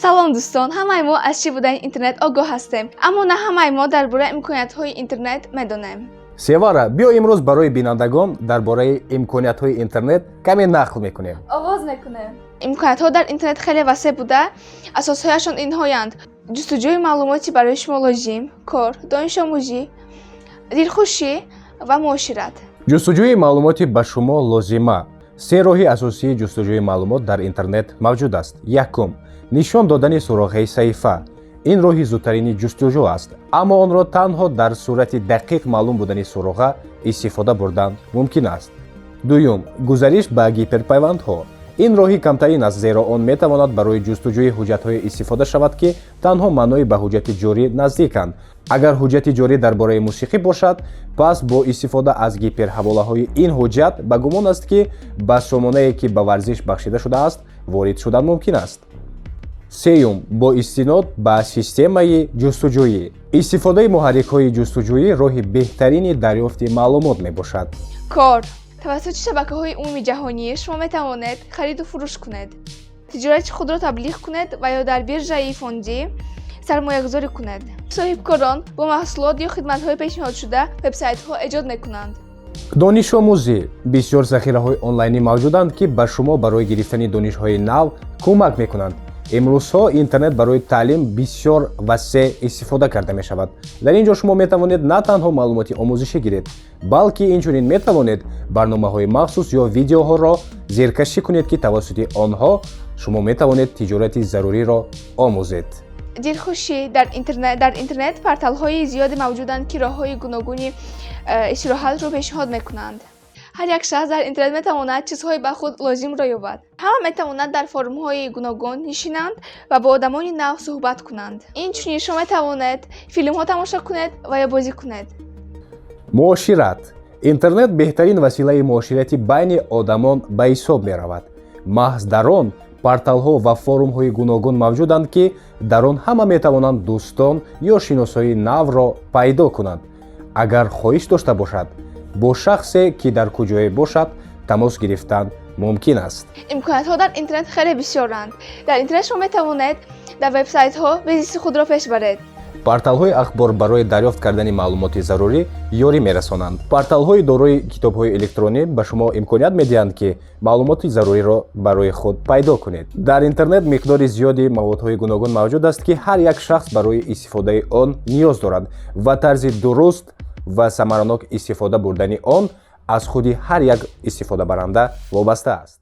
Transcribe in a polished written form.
салом дӯстон, ҳамаи мо аз чӣ будани интернет огоҳ ҳастем, аммо на ҳамаи мо дар бораи имкониятҳои интернет медонем. Севара, биё имрӯз барои бинандагон дар бораи имкониятҳои интернет каме нақл мекунем. оғоз мекунем. Имкониятҳо дар интернет хеле васеъ буда, асосҳояшон инҳоянд: ҷустуҷӯи маълумоти барои шумо лозим, кор, донишомӯзӣ, дилхушӣ ва муошират. ҷустуҷӯи маълумоти ба шумо лозима. Се роҳи асосии ҷустуҷӯи маълумот дар интернет мавҷуд аст. Якум, нишон додани суроғи саҳифа. ин роҳи зудтарини ҷустуҷӯ аст, аммо онро танҳо дар сурати дақиқ маълум будани суроға истифода бурдан мумкин аст. Дуюм, гузариш ба гиперпайвандҳо. ин роҳи камтарин аст, зеро он метавонад барои ҷустуҷӯи ҳуҷҷатҳое истифода шавад ки танҳо маънои ба ҳуҷҷати ҷорӣ наздиканд. агар ҳуҷҷати ҷорӣ дар бораи мусиқӣ бошад, пас бо истифода аз гиперҳаволаҳои ин ҳуҷҷат ба гумон аст ки ба сомонае ки ба варзиш бахшида шудааст ворид шудан мумкин аст. Сеюм, бо истинод ба системаи ҷустуҷӯӣ. Истифодаи муҳаррикҳои ҷустуҷӯӣ роҳи беҳтарини дарёфти маълумот мебошад. Кор. тавассути шабакаҳои умумии ҷаҳонӣ шумо метавонед хариду фурӯш кунед, тиҷорати худро таблиғ кунед ва ё дар биржаи фондӣ сармоягузорӣ кунед. соҳибкорон бо маҳсулот ё хидматҳои пешниҳодшуда вебсайтҳо эҷод мекунанд. донишомӯзӣ. бисёр захираҳои онлайнӣ мавҷуданд ки ба шумо барои гирифтани донишҳои нав кӯмак мекунанд. имрӯзҳо интернет барои таълим бисёр васеъ истифода карда мешавад. дар ин ҷо шумо метавонед на танҳо маълумоти омӯзишӣ гиред, балки инчунин метавонед барномаҳои махсус ё видеоҳоро зеркашӣ кунед ки тавассути онҳо шумо метавонед тиҷорати заруриро омӯзед. дилхушӣ. дар интернет порталҳои зиёде мавҷуданд ки роҳҳои гуногуни истироҳатро пешниҳод мекунанд. ҳар як шахс дар интернет метавонад чизҳои ба худ лозимро ёбад. ҳама метавонанд дар форумҳои гуногун нишинанд ва бо одамони нав суҳбат кунанд. инчунин шумо метавонед филмҳо тамошо кунед ва ё бозӣ кунед. муошират. интернет беҳтарин василаи муоширати байни одамон ба ҳисоб меравад. маҳз дар он порталҳо ва форумҳои гуногун мавҷуданд ки дар он ҳама метавонанд дӯстон ё шиносои навро пайдо кунанд. агар хоҳиш дошта бошад, бо шахсе ки дар куҷое бошад тамос гирифтан мумкин аст. имкониятҳо дар интернет хеле бисёранд. дар интернет шумо метавонед дар вебсайтҳо бизнеси худро пеш баред. порталҳои ахбор барои дарёфт кардани маълумоти зарурӣ ёрӣ мерасонанд. порталҳои дорои китобҳои электронӣ ба шумо имконият медиҳанд ки маълумоти заруриро барои худ пайдо кунед. дар интернет миқдори зиёди маводҳои гуногун мавҷуд аст ки ҳар як шахс барои истифодаи он ниёз дорад ва тарзи дуруст ва самаранок истифода бурдани он аз худи ҳар як истифодабаранда вобаста аст.